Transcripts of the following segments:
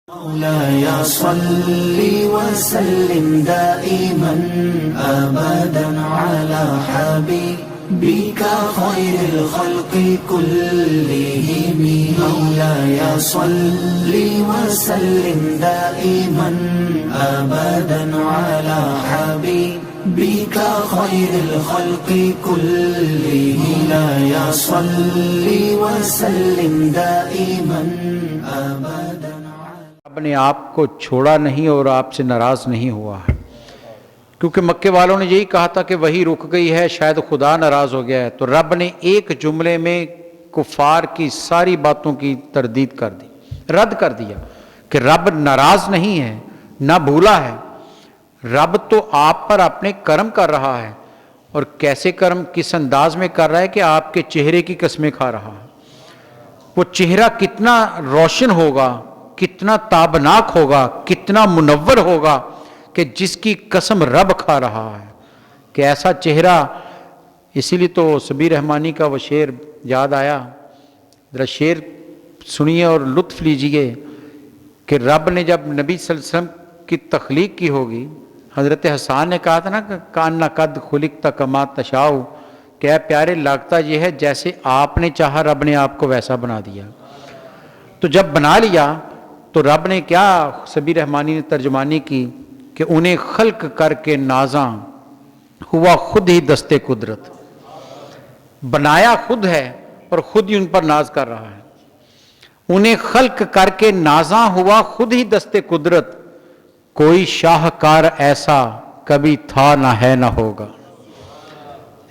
مولاي صل وسلم دائما أبدا على حبيبك خير الخلق كلهم. مولاي صل وسلم دائما أبدا على حبيبك خير الخلق كلهم. مولاي صل وسلم دائما أبدا. رب نے آپ کو چھوڑا نہیں اور آپ سے ناراض نہیں ہوا ہے، کیونکہ مکے والوں نے یہی کہا تھا کہ وہی رک گئی ہے، شاید خدا ناراض ہو گیا ہے، تو رب نے ایک جملے میں کفار کی ساری باتوں کی تردید کر دی، رد کر دیا کہ رب ناراض نہیں ہے، نہ بھولا ہے، رب تو آپ پر اپنے کرم کر رہا ہے، اور کیسے کرم، کس انداز میں کر رہا ہے کہ آپ کے چہرے کی قسمیں کھا رہا ہے۔ وہ چہرہ کتنا روشن ہوگا، کتنا تابناک ہوگا، کتنا منور ہوگا کہ جس کی قسم رب کھا رہا ہے کہ ایسا چہرہ۔ اسی لیے تو سبیر رحمانی کا وہ شعر یاد آیا، ذرا شعر سنیے اور لطف لیجئے کہ رب نے جب نبی صلی اللہ علیہ وسلم کی تخلیق کی ہوگی، حضرت حسان نے کہا تھا نا کہ کان قد خلقت کما تشاء، کہ اے پیارے لگتا یہ ہے جیسے آپ نے چاہا، رب نے آپ کو ویسا بنا دیا۔ تو جب بنا لیا تو رب نے کیا، سبیر رحمانی نے ترجمانی کی کہ انہیں خلق کر کے نازاں ہوا خود ہی دست قدرت، بنایا خود ہے اور خود ہی ان پر ناز کر رہا ہے۔ انہیں خلق کر کے نازاں ہوا خود ہی دست قدرت، کوئی شاہکار ایسا کبھی تھا نہ ہے نہ ہوگا۔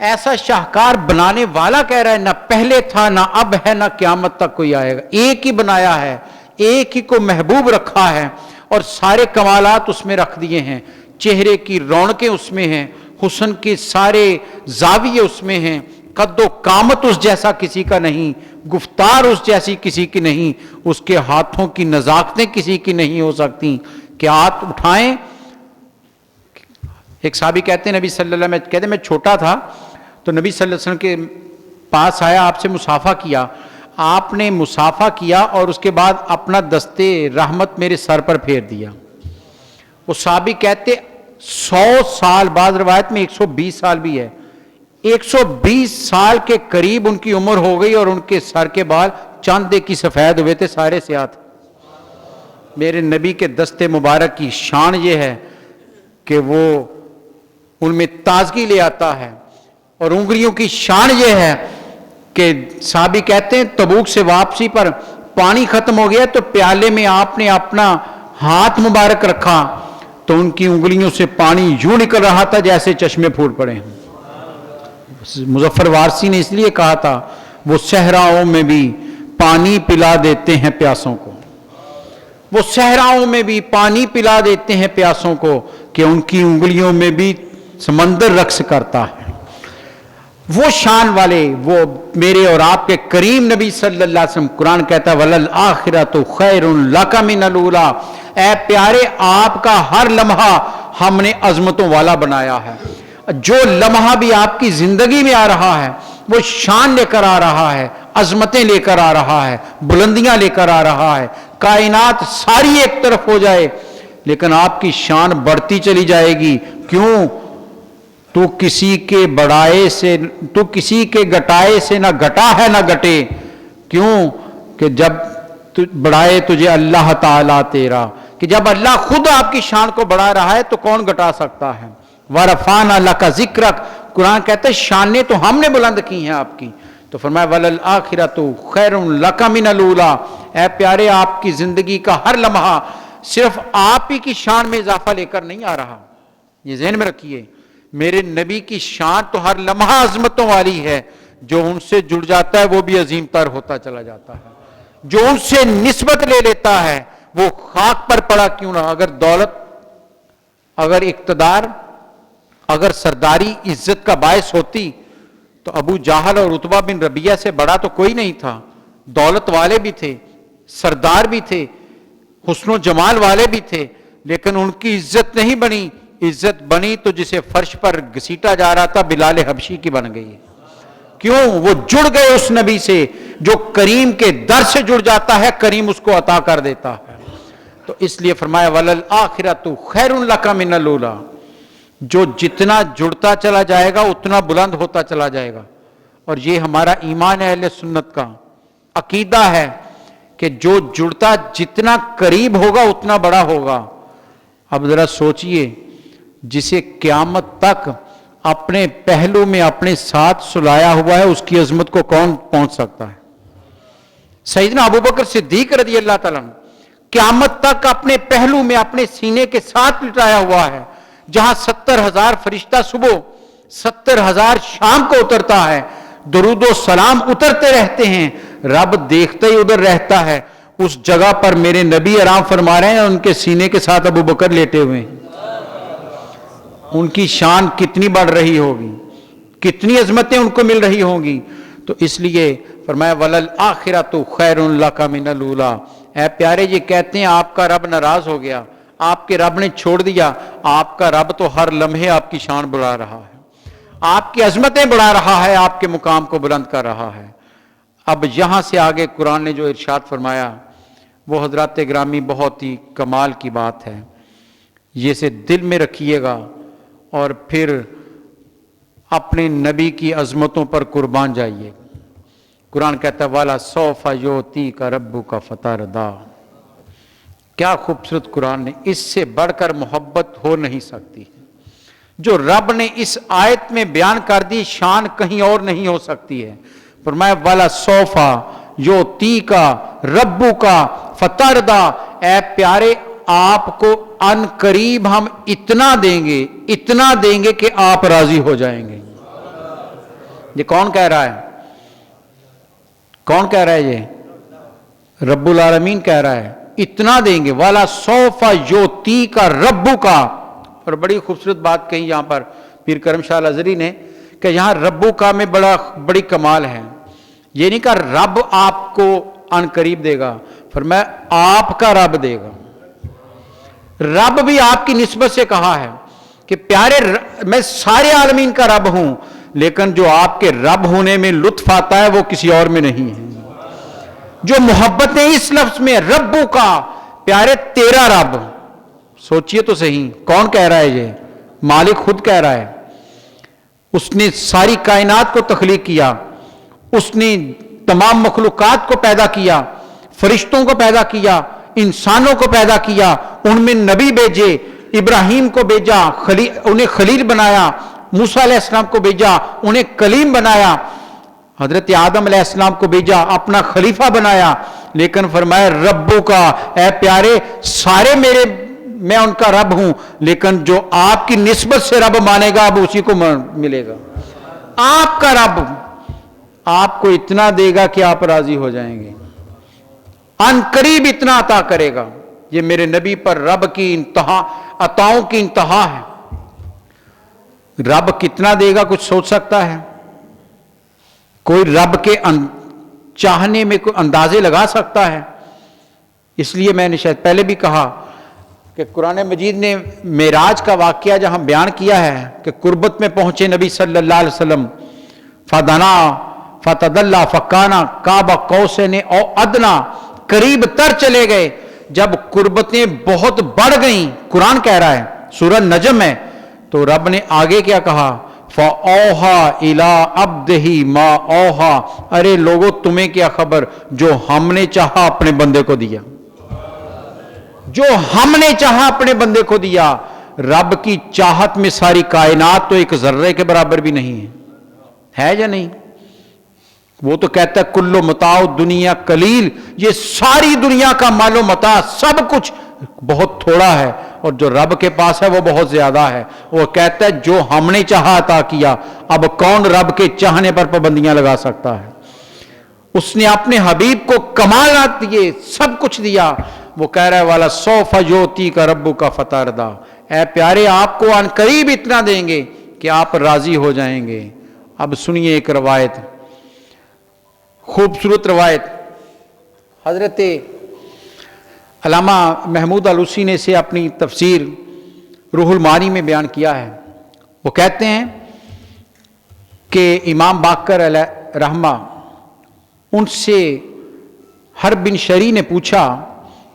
ایسا شاہکار بنانے والا کہہ رہا ہے، نہ پہلے تھا نہ اب ہے نہ قیامت تک کوئی آئے گا۔ ایک ہی بنایا ہے، ایک ہی کو محبوب رکھا ہے اور سارے کمالات اس میں رکھ دیے ہیں، چہرے کی رونقیں اس میں ہیں، حسن کے سارے زاویے اس میں ہیں، قد و قامت اس جیسا کسی کا نہیں، گفتار اس جیسی کسی کی نہیں، اس کے ہاتھوں کی نزاکتیں کسی کی نہیں ہو سکتی کہ ہاتھ اٹھائیں۔ ایک صحابی کہتے ہیں نبی صلی اللہ علیہ وسلم کہتے ہیں میں چھوٹا تھا تو نبی صلی اللہ علیہ وسلم کے پاس آیا، آپ سے مصافحہ کیا، آپ نے مصافحہ کیا اور اس کے بعد اپنا دستے رحمت میرے سر پر پھیر دیا۔ وہ صحابی کہتے 100 سال، بعض روایت میں 120 سال بھی ہے، 120 سال کے قریب ان کی عمر ہو گئی اور ان کے سر کے بال چاندے کی سفید ہوئے تھے، سارے سیاہ تھے۔ میرے نبی کے دستے مبارک کی شان یہ ہے کہ وہ ان میں تازگی لے آتا ہے، اور انگلیوں کی شان یہ ہے کہ صحابی کہتے ہیں تبوک سے واپسی پر پانی ختم ہو گیا تو پیالے میں آپ نے اپنا ہاتھ مبارک رکھا تو ان کی انگلیوں سے پانی یوں نکل رہا تھا جیسے چشمے پھوٹ پڑے ہیں۔ مظفر وارسی نے اس لیے کہا تھا وہ صحراؤں میں بھی پانی پلا دیتے ہیں پیاسوں کو، وہ صحراؤں میں بھی پانی پلا دیتے ہیں پیاسوں کو، کہ ان کی انگلیوں میں بھی سمندر رقص کرتا ہے۔ وہ شان والے، وہ میرے اور آپ کے کریم نبی صلی اللہ علیہ وسلم، قرآن کہتا ہے وَلَلْآخِرَةُ خَيْرٌ لَكَ مِنَ الْأُولَىٰ، اے پیارے آپ کا ہر لمحہ ہم نے عظمتوں والا بنایا ہے۔ جو لمحہ بھی آپ کی زندگی میں آ رہا ہے وہ شان لے کر آ رہا ہے، عظمتیں لے کر آ رہا ہے، بلندیاں لے کر آ رہا ہے۔ کائنات ساری ایک طرف ہو جائے لیکن آپ کی شان بڑھتی چلی جائے گی۔ کیوں؟ تو کسی کے بڑائے سے، تو کسی کے گٹائے سے نہ گٹا ہے نہ گٹے۔ کیوں؟ کہ جب بڑھائے تجھے اللہ تعالیٰ تیرا، کہ جب اللہ خود آپ کی شان کو بڑھا رہا ہے تو کون گٹا سکتا ہے۔ وَرَفَعْنَا لَكَ ذِكْرَكَ، قرآن کہتا ہے شانیں تو ہم نے بلند کی ہیں آپ کی۔ تو فرمایا وَلَلْآخِرَةُ خَيْرٌ لَكَ مِنَ الْأُولَىٰ، اے پیارے آپ کی زندگی کا ہر لمحہ صرف آپ ہی کی شان میں اضافہ لے کر نہیں آ رہا، یہ ذہن میں رکھیے۔ میرے نبی کی شان تو ہر لمحہ عظمتوں والی ہے، جو ان سے جڑ جاتا ہے وہ بھی عظیم تر ہوتا چلا جاتا ہے، جو ان سے نسبت لے لیتا ہے وہ خاک پر پڑا کیوں نہ، اگر دولت، اگر اقتدار، اگر سرداری عزت کا باعث ہوتی تو ابو جہل اور عتبہ بن ربیعہ سے بڑا تو کوئی نہیں تھا۔ دولت والے بھی تھے، سردار بھی تھے، حسن و جمال والے بھی تھے، لیکن ان کی عزت نہیں بنی۔ عزت بنی تو جسے فرش پر گھسیٹا جا رہا تھا بلال حبشی کی بن گئی۔ کیوں؟ وہ جڑ گئے اس نبی سے جو کریم کے در سے جڑ جاتا ہے، کریم اس کو عطا کر دیتا ہے۔ تو اس لیے فرمایا وَلَلْآخِرَةُ خَيْرٌ لَكَ مِنَ الْأُولَىٰ، جو جتنا جڑتا چلا جائے گا اتنا بلند ہوتا چلا جائے گا. اور یہ ہمارا ایمان ہے، اہل سنت کا عقیدہ ہے کہ جو جڑتا جتنا قریب ہوگا اتنا بڑا ہوگا. اب ذرا سوچئے، جسے قیامت تک اپنے پہلو میں اپنے ساتھ سلایا ہوا ہے، اس کی عظمت کو کون پہنچ سکتا ہے؟ سیدنا ابوبکر صدیق رضی اللہ تعالیٰ عنہ قیامت تک اپنے پہلو میں اپنے سینے کے ساتھ لٹایا ہوا ہے. جہاں 70,000 فرشتہ صبح 70,000 شام کو اترتا ہے، درود و سلام اترتے رہتے ہیں، رب دیکھتا ہی ادھر رہتا ہے. اس جگہ پر میرے نبی آرام فرما رہے ہیں، ان کے سینے کے ساتھ ابوبکر لیٹے ہوئے ہیں. ان کی شان کتنی بڑھ رہی ہوگی، کتنی عظمتیں ان کو مل رہی ہوں گی. تو اس لیے فرمایا وَلَلْآخِرَةُ خَيْرٌ لَكَ مِنَ الْأُولَىٰ. اے پیارے، یہ کہتے ہیں آپ کا رب ناراض ہو گیا، آپ کے رب نے چھوڑ دیا. آپ کا رب تو ہر لمحے آپ کی شان بڑھا رہا ہے، آپ کی عظمتیں بڑھا رہا ہے، آپ کے مقام کو بلند کر رہا ہے. اب یہاں سے آگے قرآن نے جو ارشاد فرمایا وہ حضرات گرامی بہت ہی کمال کی بات ہے. یہ سے دل میں رکھیے گا اور پھر اپنے نبی کی عظمتوں پر قربان جائیے. قرآن کہتا ہے والا سوف یؤتیک ربک فترضی. کیا خوبصورت قرآن نے، اس سے بڑھ کر محبت ہو نہیں سکتی. جو رب نے اس آیت میں بیان کر دی شان کہیں اور نہیں ہو سکتی ہے. فرمایا والا سوف یؤتیک ربک فترضی. اے پیارے، آپ کو ان قریب ہم اتنا دیں گے کہ آپ راضی ہو جائیں گے. یہ کون کہہ رہا ہے؟ کون کہہ رہا ہے؟ یہ رب العالمین کہہ رہا ہے. اتنا دیں گے، والا سوف یؤتیک ربک. اور بڑی خوبصورت بات کہی یہاں پر پیر کرم شاہ الازہری نے کہ یہاں ربک میں بڑی کمال ہے. یہ نہیں کہا رب آپ کو ان قریب دے گا، فرمایا آپ کا رب دے گا. رب بھی آپ کی نسبت سے کہا ہے کہ پیارے میں سارے عالمین کا رب ہوں، لیکن جو آپ کے رب ہونے میں لطف آتا ہے وہ کسی اور میں نہیں ہے. جو محبت ہے اس لفظ میں ربو کا، پیارے تیرا رب. سوچئے تو صحیح، کون کہہ رہا ہے؟ یہ مالک خود کہہ رہا ہے. اس نے ساری کائنات کو تخلیق کیا، اس نے تمام مخلوقات کو پیدا کیا، فرشتوں کو پیدا کیا، انسانوں کو پیدا کیا، ان میں نبی بھیجے، ابراہیم کو بھیجا، انہیں خلیل بنایا، موسیٰ علیہ السلام کو بھیجا، انہیں کلیم بنایا، حضرت آدم علیہ السلام کو بھیجا، اپنا خلیفہ بنایا. لیکن فرمایا ربو کا، اے پیارے سارے میں ان کا رب ہوں، لیکن جو آپ کی نسبت سے رب مانے گا اب اسی کو ملے گا. آپ کا رب آپ کو اتنا دے گا کہ آپ راضی ہو جائیں گے، ان قریب اتنا عطا کرے گا. یہ میرے نبی پر رب کی انتہا، عطاؤں کی انتہا ہے. رب کتنا دے گا کچھ سوچ سکتا ہے؟ کوئی رب کے چاہنے میں کوئی اندازے لگا سکتا ہے؟ اس لیے میں نے شاید پہلے بھی کہا کہ قرآن مجید نے معراج کا واقعہ جہاں بیان کیا ہے کہ قربت میں پہنچے نبی صلی اللہ علیہ وسلم، فدنا فتدلا فکانا قاب قوسین او ادنا، قریب تر چلے گئے. جب قربتیں بہت بڑھ گئیں، قرآن کہہ رہا ہے، سورہ نجم ہے، تو رب نے آگے کیا کہا؟ فَأَوْحَا إِلَىٰ عَبْدِهِ مَا أَوْحَا. ارے لوگوں تمہیں کیا خبر، جو ہم نے چاہا اپنے بندے کو دیا، جو ہم نے چاہا اپنے بندے کو دیا. رب کی چاہت میں ساری کائنات تو ایک ذرے کے برابر بھی نہیں ہے یا نہیں؟ وہ تو کہتا ہے کلو متاع دنیا قلیل، یہ ساری دنیا کا مال و متاع سب کچھ بہت تھوڑا ہے، اور جو رب کے پاس ہے وہ بہت زیادہ ہے. وہ کہتا ہے جو ہم نے چاہا عطا کیا. اب کون رب کے چاہنے پر پابندیاں لگا سکتا ہے؟ اس نے اپنے حبیب کو کمالات دیے، سب کچھ دیا. وہ کہہ رہا ہے والا سوف یؤتیک ربک فترضی. اے پیارے آپ کو ان قریب اتنا دیں گے کہ آپ راضی ہو جائیں گے. اب سنیے ایک روایت، خوبصورت روایت، حضرت علامہ محمود علوسی نے اسے اپنی تفسیر روح المعانی میں بیان کیا ہے. وہ کہتے ہیں کہ امام باقر علیہ رحمہ، ان سے حرب بن شری نے پوچھا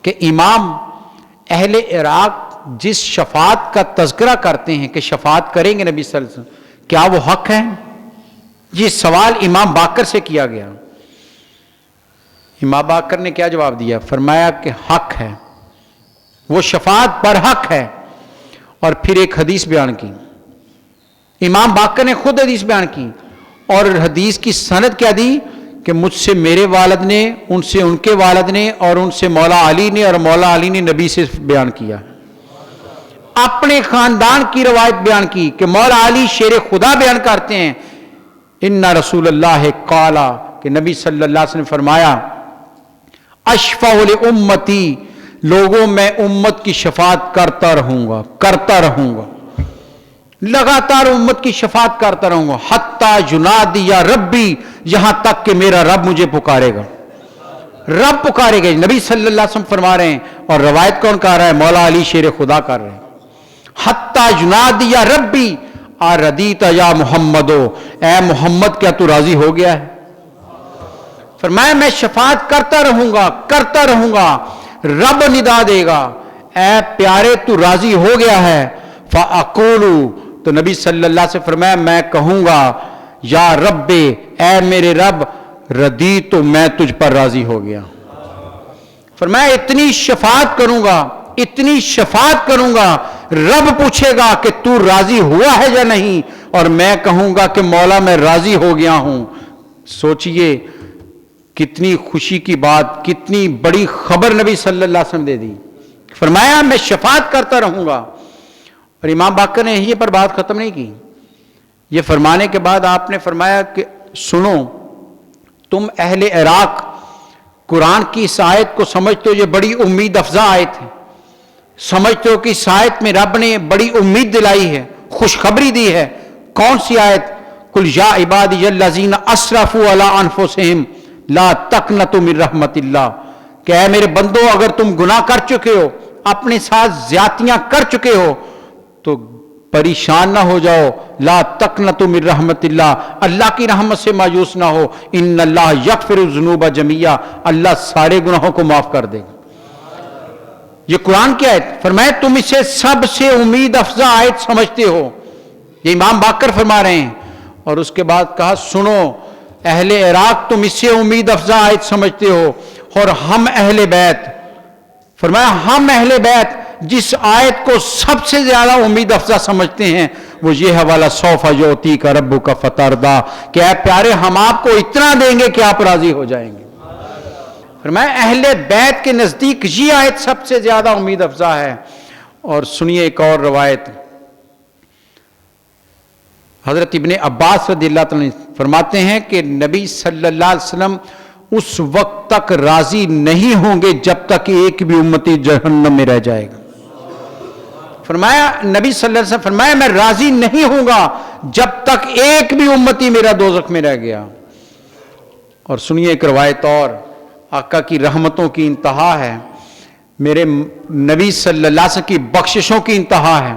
کہ امام اہل عراق جس شفاعت کا تذکرہ کرتے ہیں کہ شفاعت کریں گے نبی صلی اللہ علیہ وسلم، کیا وہ حق ہے؟ یہ سوال امام باقر سے کیا گیا. امام باقر نے کیا جواب دیا؟ فرمایا کہ حق ہے، وہ شفاعت پر حق ہے. اور پھر ایک حدیث بیان کی، امام باقر نے خود حدیث بیان کی، اور حدیث کی سند کیا دی کہ مجھ سے میرے والد نے، ان سے ان کے والد نے، اور ان سے مولا علی نے، اور مولا علی نے نبی سے بیان کیا. اپنے خاندان کی روایت بیان کی کہ مولا علی شیر خدا بیان کرتے ہیں، ان رسول اللہ قالا، کہ نبی صلی اللہ علیہ وسلم فرمایا، اشفع لامتی، لوگوں میں امت کی شفاعت کرتا رہوں گا، لگاتار امت کی شفاعت کرتا رہوں گا، حتی ینادی یا ربی، یہاں تک کہ میرا رب مجھے پکارے گا. رب پکارے گا، نبی صلی اللہ علیہ وسلم فرما رہے ہیں، اور روایت کون کہہ رہا ہے؟ مولا علی شیر خدا کر رہے ہیں. حتی ینادی یا ربی اردیت یا محمدو، اے محمد کیا تو راضی ہو گیا ہے؟ فرمایا میں شفاعت کرتا رہوں گا. رب ندا دے گا، اے پیارے تو راضی ہو گیا ہے. فاقول، تو نبی صلی اللہ علیہ وسلم فرمایا میں کہوں گا، یا رب، اے میرے رب، ردیت، تو میں تجھ پر راضی ہو گیا. فرمایا اتنی شفاعت کروں گا، رب پوچھے گا کہ تو راضی ہوا ہے یا نہیں، اور میں کہوں گا کہ مولا میں راضی ہو گیا ہوں. سوچئے کتنی خوشی کی بات، کتنی بڑی خبر نبی صلی اللہ علیہ وسلم دے دی. فرمایا میں شفاعت کرتا رہوں گا. اور امام باقر نے یہ پر بات ختم نہیں کی. یہ فرمانے کے بعد آپ نے فرمایا کہ سنو، تم اہل عراق قرآن کی اس آیت کو سمجھتے ہو، یہ بڑی امید افزا آیت ہے، سمجھتے ہو کہ اس آیت میں رب نے بڑی امید دلائی ہے، خوشخبری دی ہے. کون سی آیت؟ قل یا عبادی الذین اسرفوا علی انفسہم لا تقنطوا من رحمت اللہ، کہ اے میرے بندو، اگر تم گناہ کر چکے ہو، اپنے ساتھ زیادتیاں کر چکے ہو، تو پریشان نہ ہو جاؤ. لا تقنطوا من رحمت اللہ، اللہ کی رحمت سے مایوس نہ ہو. ان اللہ یغفر الذنوب جميعا، اللہ سارے گناہوں کو معاف کر دے گا. یہ قرآن کی آیت. فرمایا تم اسے سب سے امید افزا آیت سمجھتے ہو، یہ امام باقر فرما رہے ہیں. اور اس کے بعد کہا سنو اہل عراق، تم اس سے امید افزا آیت سمجھتے ہو، اور ہم اہل بیت، فرمایا ہم اہل بیت جس آیت کو سب سے زیادہ امید افزا سمجھتے ہیں وہ یہ حوالہ سوف یعطیک ربک فترضی، کہ اے پیارے ہم آپ کو اتنا دیں گے کہ آپ راضی ہو جائیں گے. فرمایا اہل بیت کے نزدیک یہ آیت سب سے زیادہ امید افزا ہے. اور سنیے ایک اور روایت، حضرت ابن عباس رضی اللہ عنہ فرماتے ہیں کہ نبی صلی اللہ علیہ وسلم اس وقت تک راضی نہیں ہوں گے جب تک ایک بھی امتی جہنم میں رہ جائے گا. فرمایا نبی صلی اللہ علیہ وسلم فرمایا میں راضی نہیں ہوں گا جب تک ایک بھی امتی میرا دوزخ میں رہ گیا. اور سنیے ایک روایت اور، آقا کی رحمتوں کی انتہا ہے، میرے نبی صلی اللہ علیہ وسلم کی بخششوں کی انتہا ہے.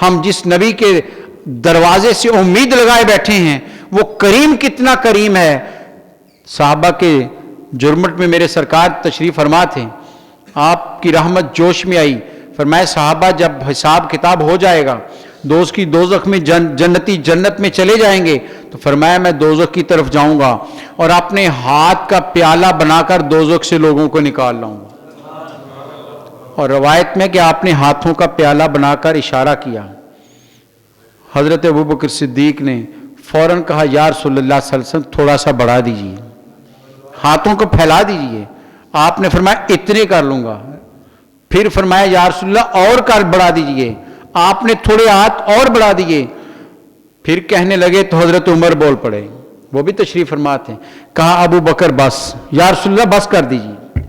ہم جس نبی کے دروازے سے امید لگائے بیٹھے ہیں وہ کریم کتنا کریم ہے. صحابہ کے جرمٹ میں میرے سرکار تشریف فرما تھے، آپ کی رحمت جوش میں آئی. فرمایا صحابہ جب حساب کتاب ہو جائے گا، دوزخ کی دوزخ میں جنتی جنت میں چلے جائیں گے، تو فرمایا میں دوزخ کی طرف جاؤں گا اور اپنے ہاتھ کا پیالہ بنا کر دوزخ سے لوگوں کو نکال لاؤں گا. اور روایت میں کہ آپ نے ہاتھوں کا پیالہ بنا کر اشارہ کیا. حضرت ابوبکر صدیق نے فوراً کہا یا رسول اللہ صلی اللہ علیہ وسلم تھوڑا سا بڑھا دیجئے، ہاتھوں کو پھیلا دیجئے. آپ نے فرمایا اتنے کر لوں گا. پھر فرمایا یا رسول اللہ اور کر بڑھا دیجئے. آپ نے تھوڑے ہاتھ اور بڑھا دیے. پھر کہنے لگے تو حضرت عمر بول پڑے، وہ بھی تشریف فرماتے ہیں. کہا ابو بکر بس، یا رسول اللہ بس کر دیجئے.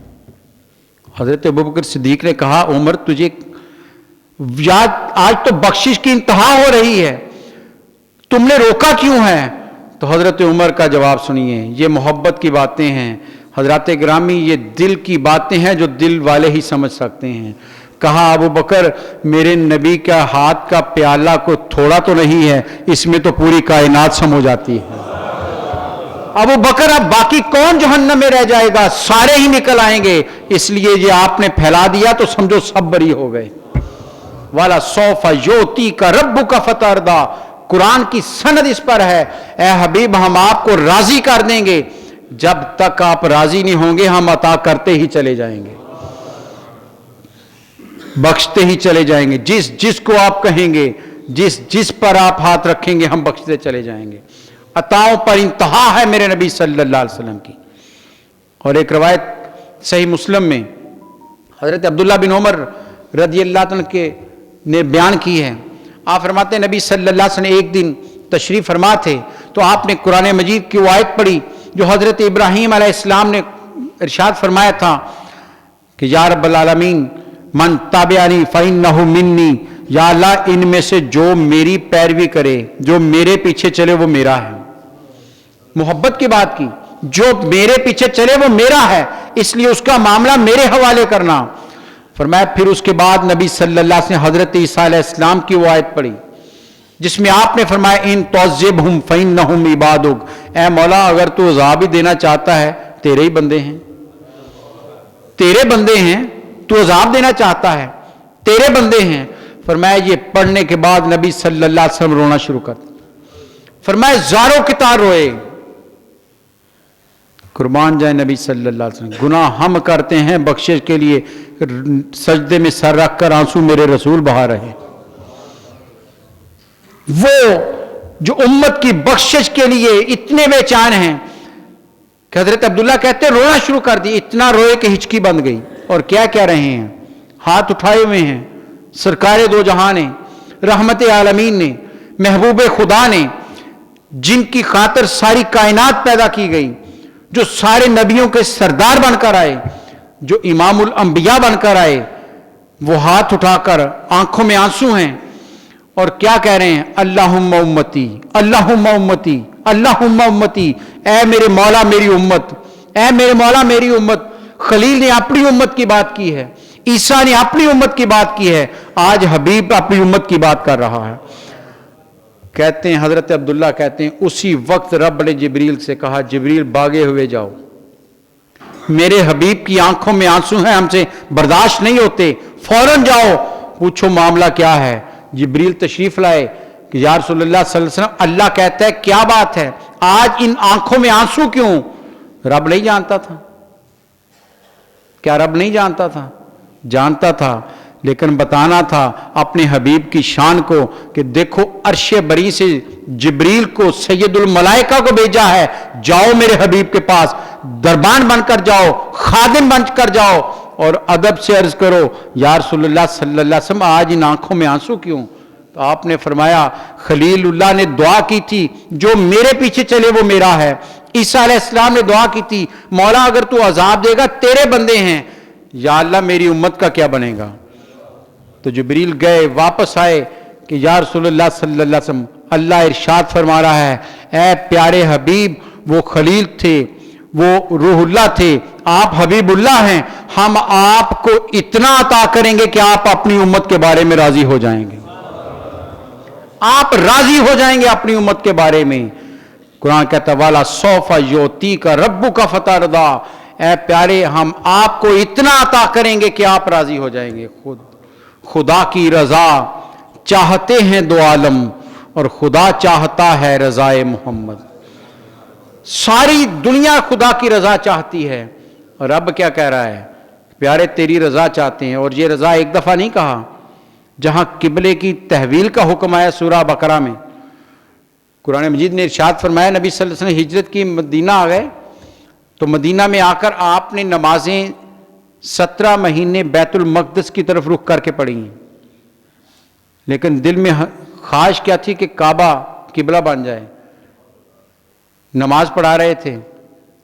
حضرت ابو بکر صدیق نے کہا عمر تجھے یاد، آج تو بخشش کی انتہا ہو رہی ہے، تم نے روکا کیوں ہے؟ تو حضرت عمر کا جواب سنیے، یہ محبت کی باتیں ہیں حضرات گرامی، یہ دل کی باتیں ہیں جو دل والے ہی سمجھ سکتے ہیں. کہا ابو بکر میرے نبی کا ہاتھ کا پیالہ کو تھوڑا تو نہیں ہے، اس میں تو پوری کائنات سم ہو جاتی ہے. ابو بکر اب باقی کون جہنم میں رہ جائے گا؟ سارے ہی نکل آئیں گے، اس لیے یہ آپ نے پھیلا دیا تو سمجھو سب بری ہو گئے۔ والا سوف یؤتیک ربک فترضی، قرآن کی سند اس پر ہے، اے حبیب ہم آپ کو راضی کر دیں گے، جب تک آپ راضی نہیں ہوں گے ہم عطا کرتے ہی چلے جائیں گے، بخشتے ہی چلے جائیں گے، جس کو آپ کہیں گے، جس پر آپ ہاتھ رکھیں گے ہم بخشتے چلے جائیں گے۔ عطاؤں پر انتہا ہے میرے نبی صلی اللہ علیہ وسلم کی۔ اور ایک روایت صحیح مسلم میں حضرت عبداللہ بن عمر رضی اللہ عنہ کے نے بیان کی ہے، آپ فرماتے ہیں نبی صلی اللہ علیہ وسلم ایک دن تشریف فرما تھے تو آپ نے قرآن مجید کی وہ آیت پڑھی جو حضرت ابراہیم علیہ السلام نے ارشاد فرمایا تھا کہ یا رب العالمین من تابعنی فإنہ منی، یا اللہ ان میں سے جو میری پیروی کرے، جو میرے پیچھے چلے وہ میرا ہے۔ محبت کی بات کی، جو میرے پیچھے چلے وہ میرا ہے، اس لیے اس کا معاملہ میرے حوالے کرنا۔ فرمایا پھر اس کے بعد نبی صلی اللہ علیہ وسلم حضرت عیسیٰ علیہ السلام کی وہ آیت پڑھی جس میں آپ نے فرمایا ان تعذبہم فإنہم عبادک، اے مولا اگر تو عذاب ہی دینا چاہتا ہے، تیرے ہی بندے ہیں، تیرے بندے ہیں، تو عذاب دینا چاہتا ہے، تیرے بندے ہیں۔ فرمایا یہ پڑھنے کے بعد نبی صلی اللہ علیہ وسلم رونا شروع کر دیا، فرمایا زاروں کی طرح روئے۔ قربان جائے نبی صلی اللہ علیہ وسلم، گناہ ہم کرتے ہیں، بخشش کے لیے سجدے میں سر رکھ کر آنسو میرے رسول بہا رہے۔ وہ جو امت کی بخشش کے لیے اتنے بے چین ہیں کہ حضرت عبداللہ کہتے ہیں رونا شروع کر دی، اتنا روئے کہ ہچکی بند گئی۔ اور کیا کہہ رہے ہیں؟ ہاتھ اٹھائے ہوئے ہیں سرکار دو جہاں نے، رحمت عالمین نے، محبوب خدا نے، جن کی خاطر ساری کائنات پیدا کی گئی، جو سارے نبیوں کے سردار بن کر آئے، جو امام الانبیاء بن کر آئے، وہ ہاتھ اٹھا کر آنکھوں میں آنسو ہیں اور کیا کہہ رہے ہیں؟ اللہم امتی، اللہم امتی، اللہم امتی، اے میرے مولا میری امت، اے میرے مولا میری امت۔ خلیل نے اپنی امت کی بات کی ہے، عیسیٰ نے اپنی امت کی بات کی ہے، آج حبیب اپنی امت کی بات کر رہا ہے۔ کہتے ہیں حضرت عبداللہ کہتے ہیں اسی وقت رب نے جبریل سے کہا جبریل بھاگے ہوئے جاؤ، میرے حبیب کی آنکھوں میں آنسو ہیں، ہم سے برداشت نہیں ہوتے، فوراً جاؤ پوچھو معاملہ کیا ہے۔ جبریل تشریف لائے کہ یا رسول اللہ صلی اللہ علیہ وسلم اللہ کہتا ہے کیا بات ہے، آج ان آنکھوں میں آنسو کیوں؟ رب نہیں جانتا تھا؟ کیا رب نہیں جانتا تھا؟ جانتا تھا، لیکن بتانا تھا اپنے حبیب کی شان کو کہ دیکھو عرش بری سے جبریل کو سید الملائکہ کو بھیجا ہے، جاؤ میرے حبیب کے پاس، دربان بن کر جاؤ، خادم بن کر جاؤ اور ادب سے عرض کرو یا رسول اللہ صلی اللہ علیہ وسلم آج ان آنکھوں میں آنسو کیوں؟ تو آپ نے فرمایا خلیل اللہ نے دعا کی تھی جو میرے پیچھے چلے وہ میرا ہے۔ عیسیٰ علیہ السلام نے دعا کی تھی مولا اگر تو عذاب دے گا تیرے بندے ہیں، یا اللہ میری امت کا کیا بنے گا؟ تو جبریل گئے واپس آئے کہ یا رسول اللہ صلی اللہ علیہ وسلم اللہ ارشاد فرما رہا ہے اے پیارے حبیب وہ خلیل تھے، وہ روح اللہ تھے، آپ حبیب اللہ ہیں، ہم آپ کو اتنا عطا کریں گے کہ آپ اپنی امت کے بارے میں راضی ہو جائیں گے، آپ راضی ہو جائیں گے اپنی امت کے بارے میں۔ قرآن کہتا والا سوف یؤتیک ربک فترضی، اے پیارے ہم آپ کو اتنا عطا کریں گے کہ آپ راضی ہو جائیں گے۔ خدا کی رضا چاہتے ہیں دو عالم اور خدا چاہتا ہے رضائے محمد، ساری دنیا خدا کی رضا چاہتی ہے اور رب کیا کہہ رہا ہے؟ پیارے تیری رضا چاہتے ہیں۔ اور یہ رضا ایک دفعہ نہیں کہا، جہاں قبلے کی تحویل کا حکم آیا سورہ بقرہ میں، قرآن مجید نے ارشاد فرمایا نبی صلی اللہ علیہ وسلم ہجرت کی مدینہ آ گئے تو مدینہ میں آ کر آپ نے نمازیں 17 مہینے بیت المقدس کی طرف رخ کر کے پڑھی ہیں، لیکن دل میں خواہش کیا تھی کہ کعبہ قبلہ بن جائے۔ نماز پڑھا رہے تھے،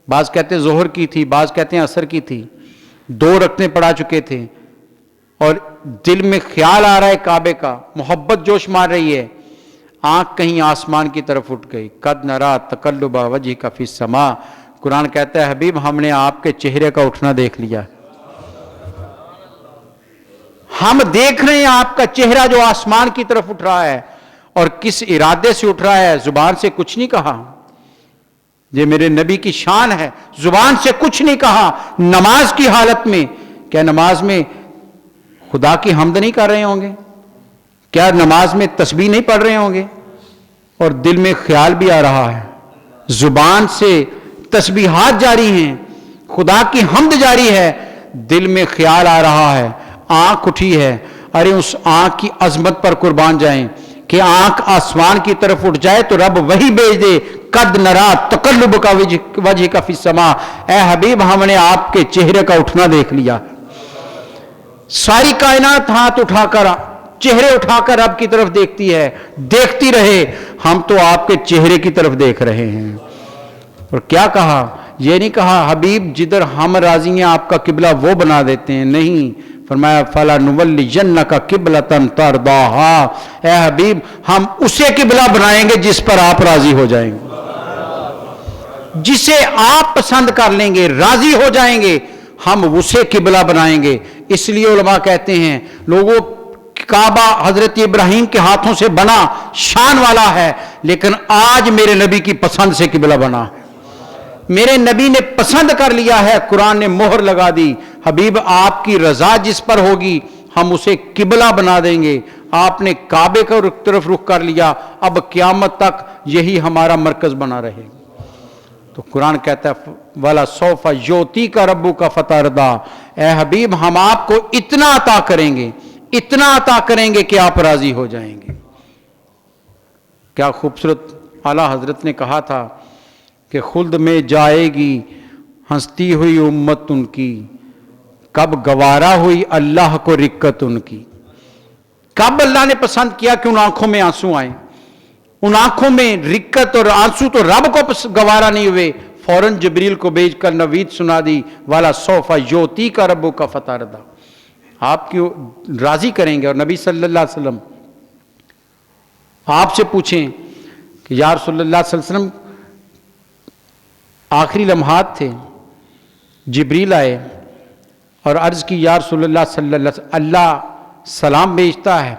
بعض کہتے ہیں ظہر کی تھی، بعض کہتے ہیں عصر کی تھی، 2 رکعتیں پڑھا چکے تھے اور دل میں خیال آ رہا ہے کعبے کا، محبت جوش مار رہی ہے، آنکھ کہیں آسمان کی طرف اٹھ گئی، قد نرا تقلب وجہک فی السماء، قرآن کہتا ہے حبیب ہم نے آپ کے چہرے کا اٹھنا دیکھ لیا، ہم دیکھ رہے ہیں آپ کا چہرہ جو آسمان کی طرف اٹھ رہا ہے، اور کس ارادے سے اٹھ رہا ہے؟ زبان سے کچھ نہیں کہا، یہ میرے نبی کی شان ہے، زبان سے کچھ نہیں کہا، نماز کی حالت میں کیا نماز میں خدا کی حمد نہیں کر رہے ہوں گے؟ کیا نماز میں تسبیح نہیں پڑھ رہے ہوں گے؟ اور دل میں خیال بھی آ رہا ہے، زبان سے تسبیحات جاری ہیں، خدا کی حمد جاری ہے، دل میں خیال آ رہا ہے، آنکھ اٹھی ہے، ارے اس آنکھ کی عظمت پر قربان جائیں کہ آنکھ آسمان کی طرف اٹھ جائے تو رب وہی بھیج دے، قد نرا تقلب کا وجہ کا فی السماء، اے حبیب ہم نے آپ کے چہرے کا اٹھنا دیکھ لیا۔ ساری کائنات ہاتھ اٹھا کر، چہرے اٹھا کر رب کی طرف دیکھتی ہے، دیکھتی رہے، ہم تو آپ کے چہرے کی طرف دیکھ رہے ہیں۔ اور کیا کہا؟ یہ نہیں کہا حبیب جدھر ہم راضی ہیں آپ کا قبلہ وہ بنا دیتے ہیں، نہیں، فرمایا فَلَا نُوَلِّيَنَّكَ قِبْلَةً تَرْضَاهَا، اے حبیب ہم اسے قبلہ بنائیں گے جس پر آپ راضی ہو جائیں گے، جسے آپ پسند کر لیں گے، راضی ہو جائیں گے، ہم اسے قبلہ بنائیں گے۔ اس لیے علماء کہتے ہیں لوگوں کعبہ حضرت ابراہیم کے ہاتھوں سے بنا، شان والا ہے، لیکن آج میرے نبی کی پسند سے قبلہ بنا ہے، میرے نبی نے پسند کر لیا ہے، قرآن نے مہر لگا دی، حبیب آپ کی رضا جس پر ہوگی ہم اسے قبلہ بنا دیں گے۔ آپ نے کعبے کی طرف رخ کر لیا، اب قیامت تک یہی ہمارا مرکز بنا رہے گا۔ تو قرآن کہتا ہے وَلَسَوْفَ يُعْطِيكَ رَبُّكَ فَتَرْضَىٰ، اے حبیب ہم آپ کو اتنا عطا کریں گے، اتنا عطا کریں گے کہ آپ راضی ہو جائیں گے۔ کیا خوبصورت اعلیٰ حضرت نے کہا تھا کہ خلد میں جائے گی ہنستی ہوئی امت ان کی، کب گوارا ہوئی اللہ کو رکت ان کی۔ کب اللہ نے پسند کیا کہ ان آنکھوں میں آنسو آئیں، ان آنکھوں میں رکت اور آنسو تو رب کو گوارا نہیں ہوئے، فوراً جبریل کو بھیج کر نوید سنا دی والا سوف یوتی کا ربو کا فتردہ، آپ کی راضی کریں گے۔ اور نبی صلی اللہ علیہ وسلم آپ سے پوچھیں کہ یا رسول اللہ صلی اللہ علیہ وسلم آخری لمحات تھے، جبریل آئے اور عرض کی یا رسول اللہ صلی اللہ علیہ وسلم اللہ سلام بھیجتا ہے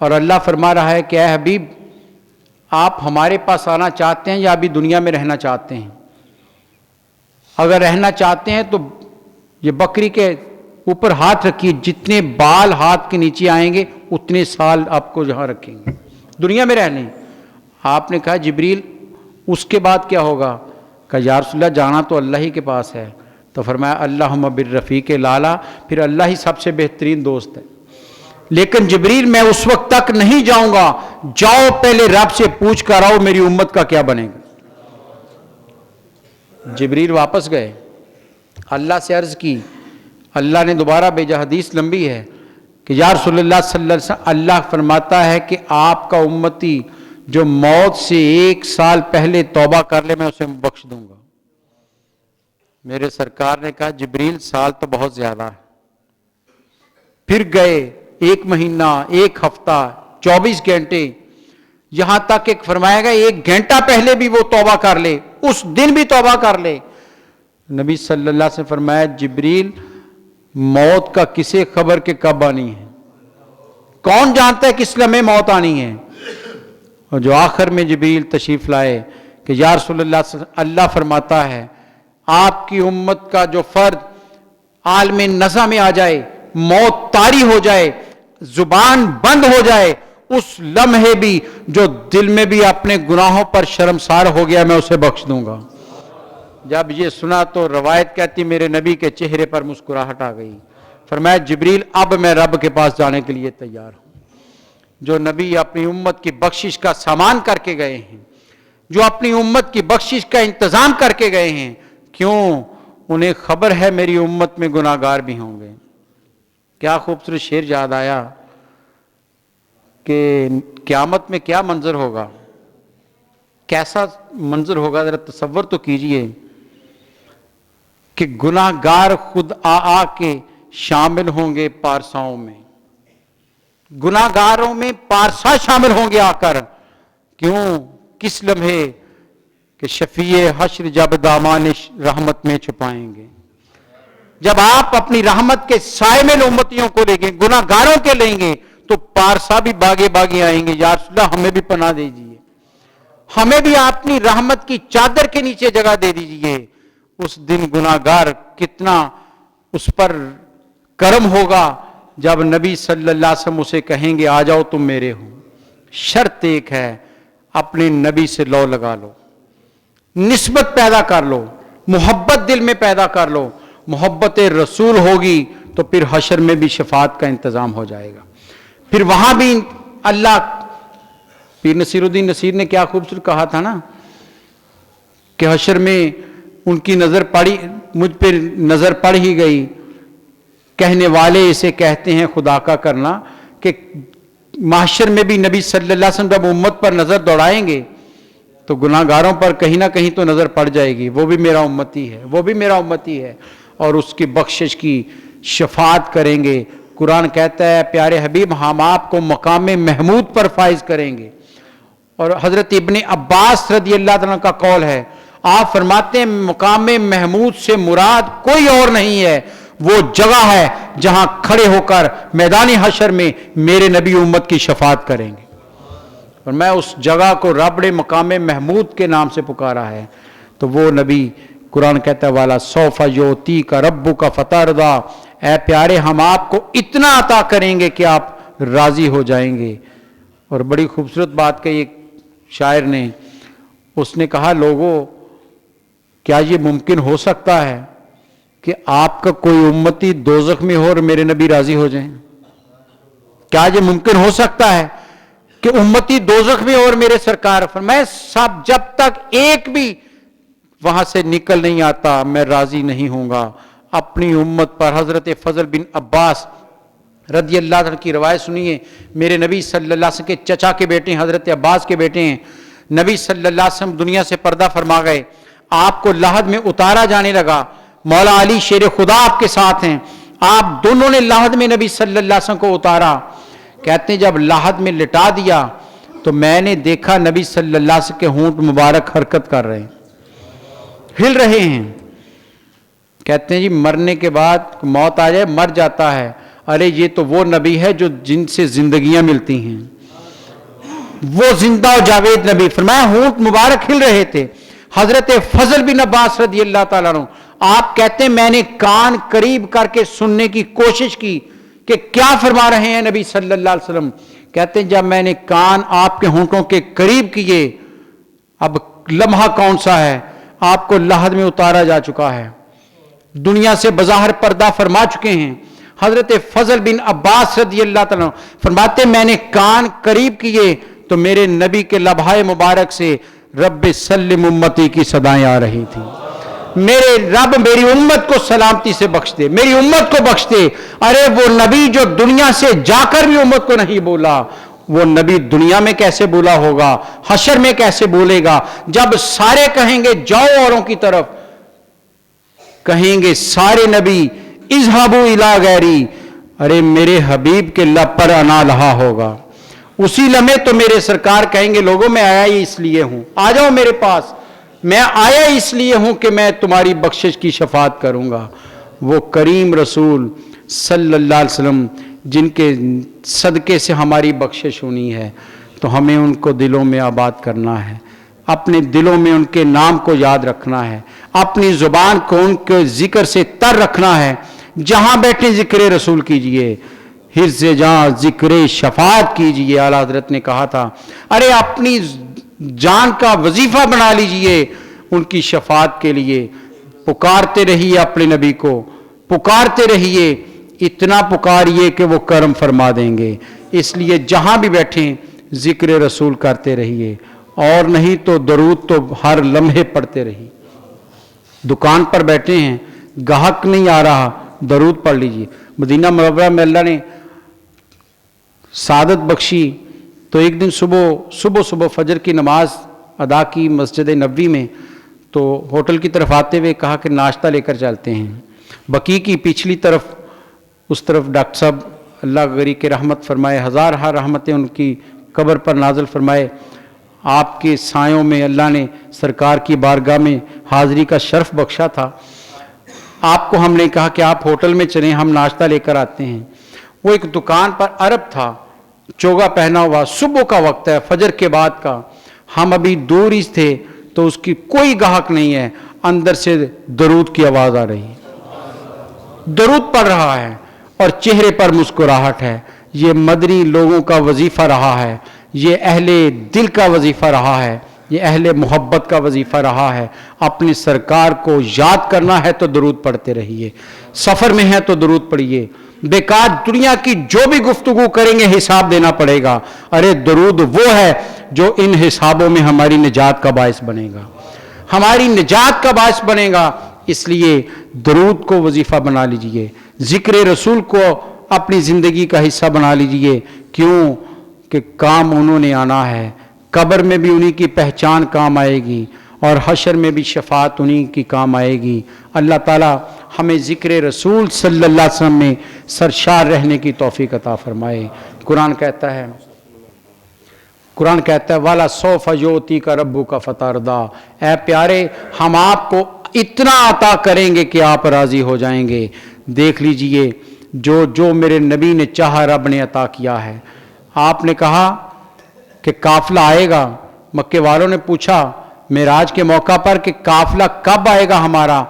اور اللہ فرما رہا ہے کہ اے حبیب آپ ہمارے پاس آنا چاہتے ہیں یا ابھی دنیا میں رہنا چاہتے ہیں؟ اگر رہنا چاہتے ہیں تو یہ بکری کے اوپر ہاتھ رکھیے، جتنے بال ہاتھ کے نیچے آئیں گے اتنے سال آپ کو جہاں رکھیں گے، دنیا میں رہنے۔ آپ نے کہا جبریل اس کے بعد کیا ہوگا؟ کہ یا رسول اللہ جانا تو اللہ ہی کے پاس ہے۔ تو فرمایا اللہم بالرفیق لالا، پھر اللہ ہی سب سے بہترین دوست ہے، لیکن جبریل میں اس وقت تک نہیں جاؤں گا، جاؤ پہلے رب سے پوچھ کر آؤ میری امت کا کیا بنے گا۔ جبریل واپس گئے، اللہ سے عرض کی، اللہ نے دوبارہ بھیجا، حدیث لمبی ہے کہ یا رسول اللہ صلی اللہ علیہ وسلم اللہ فرماتا ہے کہ آپ کا امتی جو موت سے 1 سال پہلے توبہ کر لے میں اسے بخش دوں گا۔ میرے سرکار نے کہا جبریل سال تو بہت زیادہ ہے۔ پھر گئے 1 مہینہ، 1 ہفتہ، 24 گھنٹے، یہاں تک کہ فرمایا گیا 1 گھنٹہ پہلے بھی وہ توبہ کر لے، اس دن بھی توبہ کر لے۔ نبی صلی اللہ علیہ وسلم فرمایا جبریل موت کا کسے خبر کہ کب آنی ہے، کون جانتا ہے کس لمحے موت آنی ہے؟ اور جو آخر میں جبریل تشریف لائے کہ یا رسول اللہ صلی اللہ علیہ وسلم اللہ فرماتا ہے آپ کی امت کا جو فرد عالم نزع میں آ جائے، موت طاری ہو جائے، زبان بند ہو جائے، اس لمحے بھی جو دل میں بھی اپنے گناہوں پر شرمسار ہو گیا میں اسے بخش دوں گا۔ جب یہ سنا تو روایت کہتی میرے نبی کے چہرے پر مسکراہٹ آ گئی، فرمایا جبریل اب میں رب کے پاس جانے کے لیے تیار ہوں۔ جو نبی اپنی امت کی بخشش کا سامان کر کے گئے ہیں، جو اپنی امت کی بخشش کا انتظام کر کے گئے ہیں، کیوں؟ انہیں خبر ہے میری امت میں گناہگار بھی ہوں گے۔ کیا خوبصورت شعر یاد آیا کہ قیامت میں کیا منظر ہوگا، کیسا منظر ہوگا، ذرا تصور تو کیجئے کہ گناہگار خود آ کے شامل ہوں گے پارساؤں میں، گناہگاروں میں پارسا شامل ہوں گے آ کر، کیوں؟ کس لمحے؟ کہ شفیع حشر جب دامان رحمت میں چھپائیں گے، جب آپ اپنی رحمت کے سائے میں امتیوں کو لیں گے، گناہگاروں کے لیں گے، تو پارسا بھی باغے باغے آئیں گے، یا رسول اللہ ہمیں بھی پناہ دیجیے۔ اور جب آپ اپنی رحمت کے سائے میں امتیوں کو لیں گے، گناہگاروں کے لیں گے، تو پارسا بھی باغے باغے آئیں گے، یا رسول اللہ ہمیں بھی پناہ دیجیے۔ اور ہمیں بھی اپنی رحمت کی چادر کے نیچے جگہ دے دیجئے. اس دن گناہگار کتنا اس پر کرم ہوگا جب نبی صلی اللہ علیہ وسلم اسے کہیں گے آ جاؤ تم میرے ہو. شرط ایک ہے، اپنے نبی سے لو لگا لو، نسبت پیدا کر لو، محبت دل میں پیدا کر لو. محبت رسول ہوگی تو پھر حشر میں بھی شفاعت کا انتظام ہو جائے گا. پھر وہاں بھی اللہ، پیر نصیر الدین نصیر نے کیا خوبصورت کہا تھا نا کہ حشر میں ان کی نظر پڑی، مجھ پہ نظر پڑ ہی گئی، کہنے والے اسے کہتے ہیں خدا کا کرنا، کہ محشر میں بھی نبی صلی اللہ علیہ وسلم جب امت پر نظر دوڑائیں گے تو گناہگاروں پر کہیں نہ کہیں تو نظر پڑ جائے گی، وہ بھی میرا امتی ہے، وہ بھی میرا امتی ہے، اور اس کی بخشش کی شفاعت کریں گے. قرآن کہتا ہے پیارے حبیب ہم آپ کو مقام محمود پر فائز کریں گے. اور حضرت ابن عباس رضی اللہ عنہ کا قول ہے، آپ فرماتے ہیں مقام محمود سے مراد کوئی اور نہیں ہے، وہ جگہ ہے جہاں کھڑے ہو کر میدان حشر میں میرے نبی امت کی شفاعت کریں گے. اور میں اس جگہ کو رب نے مقام محمود کے نام سے پکارا ہے. تو وہ نبی قرآن کہتا ہے والا سوف یؤتیک ربک فترضی، اے پیارے ہم آپ کو اتنا عطا کریں گے کہ آپ راضی ہو جائیں گے. اور بڑی خوبصورت بات کہی ایک شاعر نے، اس نے کہا لوگوں کیا یہ ممکن ہو سکتا ہے کہ آپ کا کوئی امتی دوزخ میں ہو اور میرے نبی راضی ہو جائیں؟ کیا یہ ممکن ہو سکتا ہے کہ امتی دوزخ میں ہو اور میرے سرکار فرمائے سب جب تک ایک بھی وہاں سے نکل نہیں آتا میں راضی نہیں ہوں گا. اپنی امت پر حضرت فضل بن عباس رضی اللہ عنہ کی روایت سنیے. میرے نبی صلی اللہ علیہ وسلم کے چچا کے بیٹے ہیں، حضرت عباس کے بیٹے ہیں. نبی صلی اللہ علیہ وسلم دنیا سے پردہ فرما گئے، آپ کو لحد میں اتارا جانے لگا. مولا علی شیر خدا آپ کے ساتھ ہیں، آپ دونوں نے لحد میں نبی صلی اللہ علیہ وسلم کو اتارا. کہتے ہیں جب لحد میں لٹا دیا تو میں نے دیکھا نبی صلی اللہ علیہ وسلم کے ہونٹ مبارک حرکت کر رہے ہیں، ہل رہے ہیں. کہتے ہیں جی مرنے کے بعد موت آ جائے مر جاتا ہے، ارے یہ تو وہ نبی ہے جو جن سے زندگیاں ملتی ہیں، وہ زندہ و جاوید نبی. فرمایا ہونٹ مبارک ہل رہے تھے. حضرت فضل بن عباس رضی اللہ تعالیٰ عنہ آپ کہتے ہیں میں نے کان قریب کر کے سننے کی کوشش کی کہ کیا فرما رہے ہیں نبی صلی اللہ علیہ وسلم. کہتے ہیں جب میں نے کان آپ کے ہونٹوں کے قریب کیے، اب لمحہ کون سا ہے، آپ کو لحد میں اتارا جا چکا ہے، دنیا سے بظاہر پردہ فرما چکے ہیں. حضرت فضل بن عباس رضی اللہ تعالیٰ فرماتے میں نے کان قریب کیے تو میرے نبی کے لبھائے مبارک سے رب سلم امتی کی صدائیں آ رہی تھی. میرے رب میری امت کو سلامتی سے بخش دے، میری امت کو بخش دے. ارے وہ نبی جو دنیا سے جا کر بھی امت کو نہیں بولا، وہ نبی دنیا میں کیسے بولا ہوگا، حشر میں کیسے بولے گا؟ جب سارے کہیں گے جاؤ اوروں کی طرف، کہیں گے سارے نبی اذهبوا الى غیری، ارے میرے حبیب کے لب پر انا لہا ہوگا. اسی لمحے تو میرے سرکار کہیں گے لوگوں میں آیا ہی اس لیے ہوں، آ جاؤ میرے پاس، میں آیا اس لیے ہوں کہ میں تمہاری بخشش کی شفاعت کروں گا. وہ کریم رسول صلی اللہ علیہ وسلم جن کے صدقے سے ہماری بخشش ہونی ہے، تو ہمیں ان کو دلوں میں آباد کرنا ہے، اپنے دلوں میں ان کے نام کو یاد رکھنا ہے، اپنی زبان کو ان کے ذکر سے تر رکھنا ہے. جہاں بیٹھے ذکر رسول کیجئے، حفظ جان ذکر شفاعت کیجئے. اعلیٰ حضرت نے کہا تھا ارے اپنی جان کا وظیفہ بنا لیجئے ان کی شفاعت کے لیے. پکارتے رہیے اپنے نبی کو، پکارتے رہیے، اتنا پکاریے کہ وہ کرم فرما دیں گے. اس لیے جہاں بھی بیٹھیں ذکر رسول کرتے رہیے، اور نہیں تو درود تو ہر لمحے پڑھتے رہیے. دکان پر بیٹھے ہیں گاہک نہیں آ رہا، درود پڑھ لیجئے. مدینہ منورہ میں اللہ نے سعادت بخشی تو ایک دن صبح فجر کی نماز ادا کی مسجد نبوی میں، تو ہوٹل کی طرف آتے ہوئے کہا کہ ناشتہ لے کر چلتے ہیں. بقیع کی پچھلی طرف اس طرف ڈاکٹر صاحب اللہ غری کے رحمت فرمائے، ہزار رحمتیں ان کی قبر پر نازل فرمائے. آپ کے سایوں میں اللہ نے سرکار کی بارگاہ میں حاضری کا شرف بخشا تھا. آپ کو ہم نے کہا کہ آپ ہوٹل میں چلیں، ہم ناشتہ لے کر آتے ہیں. وہ ایک دکان پر عرب تھا، چوگا پہنا ہوا، صبح کا وقت ہے، فجر کے بعد کا. ہم ابھی دور ہی تھے تو اس کی کوئی گاہک نہیں ہے، اندر سے درود کی آواز آ رہی ہے، درود پڑھ رہا ہے اور چہرے پر مسکراہٹ ہے۔ یہ مدنی لوگوں کا وظیفہ رہا ہے، یہ اہل دل کا وظیفہ رہا ہے، یہ اہل محبت کا وظیفہ رہا ہے۔ اپنی سرکار کو یاد کرنا ہے تو درود پڑھتے رہیے، سفر میں ہے تو درود پڑھیے۔ بیکار دنیا کی جو بھی گفتگو کریں گے حساب دینا پڑے گا۔ ارے درود وہ ہے جو ان حسابوں میں ہماری نجات کا باعث بنے گا، ہماری نجات کا باعث بنے گا۔ اس لیے درود کو وظیفہ بنا لیجئے، ذکر رسول کو اپنی زندگی کا حصہ بنا لیجئے۔ کیوں کہ کام انہوں نے آنا ہے، قبر میں بھی انہی کی پہچان کام آئے گی اور حشر میں بھی شفاعت انہی کی کام آئے گی۔ اللہ تعالی ہمیں ذکر رسول صلی اللہ علیہ وسلم میں سرشار رہنے کی توفیق عطا فرمائے۔ قرآن کہتا ہے وَلَا سَوْفَ يُؤْتِيكَ رَبُّكَ فَتَرْضَىٰ، اے پیارے ہم آپ کو اتنا عطا کریں گے کہ آپ راضی ہو جائیں گے۔ دیکھ لیجئے جو میرے نبی نے چاہا رب نے عطا کیا ہے۔ آپ نے کہا کہ قافلہ آئے گا، مکے والوں نے پوچھا معراج کے موقع پر کہ قافلہ کب آئے گا ہمارا؟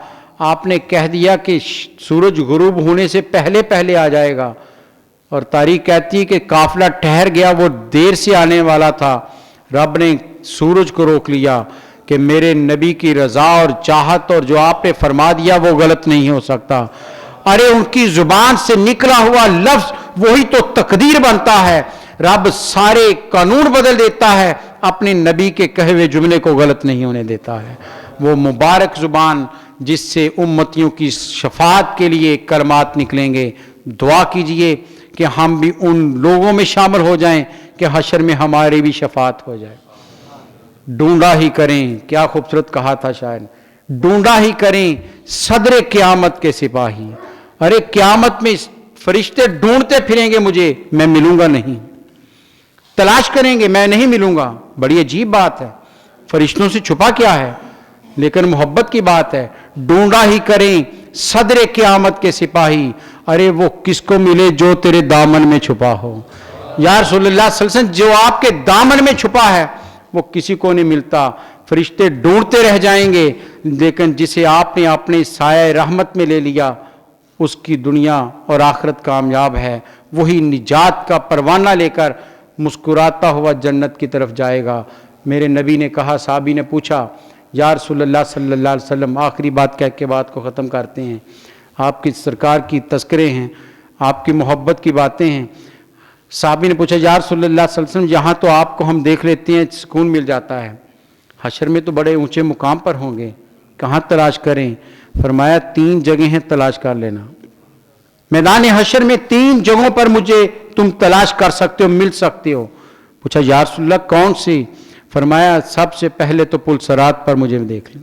آپ نے کہہ دیا کہ سورج غروب ہونے سے پہلے پہلے آ جائے گا، اور تاریخ کہتی ہے کہ قافلہ ٹھہر گیا، وہ دیر سے آنے والا تھا۔ رب نے سورج کو روک لیا کہ میرے نبی کی رضا اور چاہت اور جو آپ نے فرما دیا وہ غلط نہیں ہو سکتا۔ ارے ان کی زبان سے نکلا ہوا لفظ وہی تو تقدیر بنتا ہے۔ رب سارے قانون بدل دیتا ہے، اپنے نبی کے کہے ہوئے جملے کو غلط نہیں ہونے دیتا ہے۔ وہ مبارک زبان جس سے امتیوں کی شفاعت کے لیے کلمات نکلیں گے۔ دعا کیجئے کہ ہم بھی ان لوگوں میں شامل ہو جائیں کہ حشر میں ہماری بھی شفاعت ہو جائے۔ ڈھونڈا ہی کریں، کیا خوبصورت کہا تھا شاعر، ڈھونڈا ہی کریں صدر قیامت کے سپاہی۔ ارے قیامت میں فرشتے ڈھونڈتے پھریں گے مجھے، میں ملوں گا نہیں، تلاش کریں گے میں نہیں ملوں گا۔ بڑی عجیب بات ہے، فرشتوں سے چھپا کیا ہے، لیکن محبت کی بات ہے۔ ڈھونڈا ہی کریں صدر قیامت کے سپاہی، ارے وہ کس کو ملے جو تیرے دامن میں چھپا ہو۔ یا رسول اللہ صلی اللہ علیہ وسلم جو آپ کے دامن میں چھپا ہے وہ کسی کو نہیں ملتا۔ فرشتے ڈھونڈتے رہ جائیں گے، لیکن جسے آپ نے اپنے سایہ رحمت میں لے لیا اس کی دنیا اور آخرت کامیاب ہے۔ وہی نجات کا پروانہ لے کر مسکراتا ہوا جنت کی طرف جائے گا۔ میرے نبی نے کہا، صحابی نے پوچھا یا رسول اللہ صلی اللہ علیہ وسلم، آخری بات کہہ کے بات کو ختم کرتے ہیں، آپ کی سرکار کی تذکرے ہیں، آپ کی محبت کی باتیں ہیں۔ صحابی نے پوچھا یا رسول اللہ صلی اللہ علیہ وسلم، یہاں تو آپ کو ہم دیکھ لیتے ہیں سکون مل جاتا ہے، حشر میں تو بڑے اونچے مقام پر ہوں گے، کہاں تلاش کریں؟ فرمایا 3 جگہیں تلاش کر لینا، میدان حشر میں 3 جگہوں پر مجھے تم تلاش کر سکتے ہو، مل سکتے ہو۔ پوچھا یا رسول اللہ کون سی؟ فرمایا سب سے پہلے تو پل صراط پر مجھے دیکھ لیں،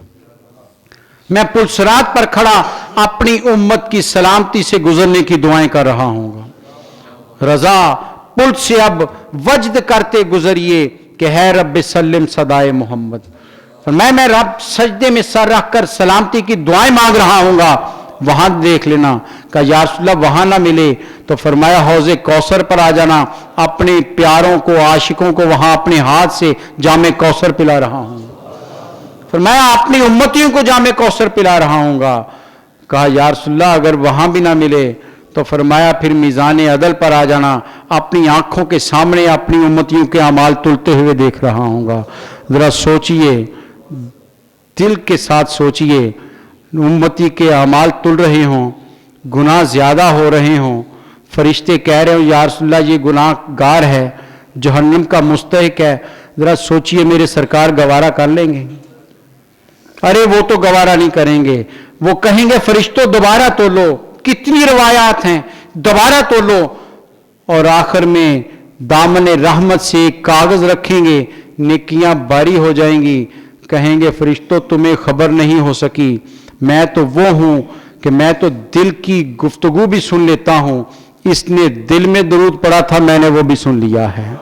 میں پل صراط پر کھڑا اپنی امت کی سلامتی سے گزرنے کی دعائیں کر رہا ہوں گا۔ رضا پل سے اب وجد کرتے گزریے کہ ہے رب سلم صدائے محمد۔ فرمایا میں رب سجدے میں سر رکھ کر سلامتی کی دعائیں مانگ رہا ہوں گا، وہاں دیکھ لینا۔ کہا یا رسول اللہ وہاں نہ ملے تو فرمایا حوض کوثر پر آ جانا، اپنے پیاروں کو عاشقوں کو وہاں اپنے ہاتھ سے جام کوثر پلا رہا ہوں۔ فرمایا اپنی امتیوں کو جام کوثر پلا رہا ہوں گا۔ کہا یا رسول اللہ اگر وہاں بھی نہ ملے تو فرمایا پھر میزان عدل پر آ جانا، اپنی آنکھوں کے سامنے اپنی امتیوں کے اعمال تلتے ہوئے دیکھ رہا ہوں گا۔ ذرا سوچئے، دل کے ساتھ سوچئے، امتی کے اعمال تل رہے ہوں، گناہ زیادہ ہو رہے ہوں، فرشتے کہہ رہے ہوں یا رسول اللہ یہ گناہ گار ہے، جہنم کا مستحق ہے، ذرا سوچئے میرے سرکار گوارا کر لیں گے؟ ارے وہ تو گوارا نہیں کریں گے، وہ کہیں گے فرشتوں دوبارہ تو لو، کتنی روایات ہیں، دوبارہ تو لو، اور آخر میں دامن رحمت سے ایک کاغذ رکھیں گے، نیکیاں باری ہو جائیں گی، کہیں گے فرشتوں تمہیں خبر نہیں ہو سکی، میں تو وہ ہوں کہ میں تو دل کی گفتگو بھی سن لیتا ہوں، اس نے دل میں درود پڑا تھا میں نے وہ بھی سن لیا ہے۔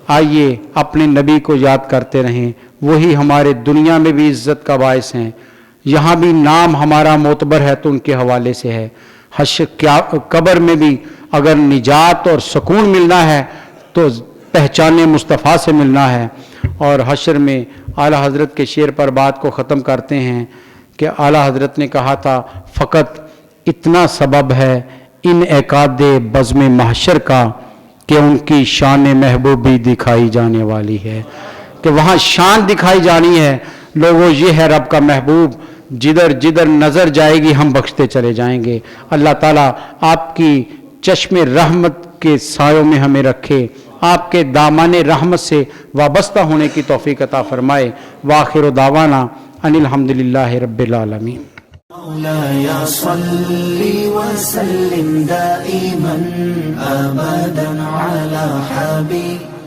آئیے اپنے نبی کو یاد کرتے رہیں، وہی ہمارے دنیا میں بھی عزت کا باعث ہیں، یہاں بھی نام ہمارا معتبر ہے تو ان کے حوالے سے ہے، قبر میں بھی اگر نجات اور سکون ملنا ہے تو پہچان مصطفیٰ سے ملنا ہے، اور حشر میں اعلیٰ حضرت کے شعر پر بات کو ختم کرتے ہیں کہ اعلیٰ حضرت نے کہا تھا فقط اتنا سبب ہے ان اعقاد بزم محشر کا کہ ان کی شان محبوبی دکھائی جانے والی ہے، کہ وہاں شان دکھائی جانی ہے لوگوں، یہ ہے رب کا محبوب، جدھر جدھر نظر جائے گی ہم بخشتے چلے جائیں گے۔ اللہ تعالیٰ آپ کی چشم رحمت کے سایوں میں ہمیں رکھے، آپ کے دامان رحمت سے وابستہ ہونے کی توفیق عطا فرمائے۔ وآخر دعوانا ان الحمدللہ رب العالمین۔ مولاي صل وسلم دائما أبدا على حبيبك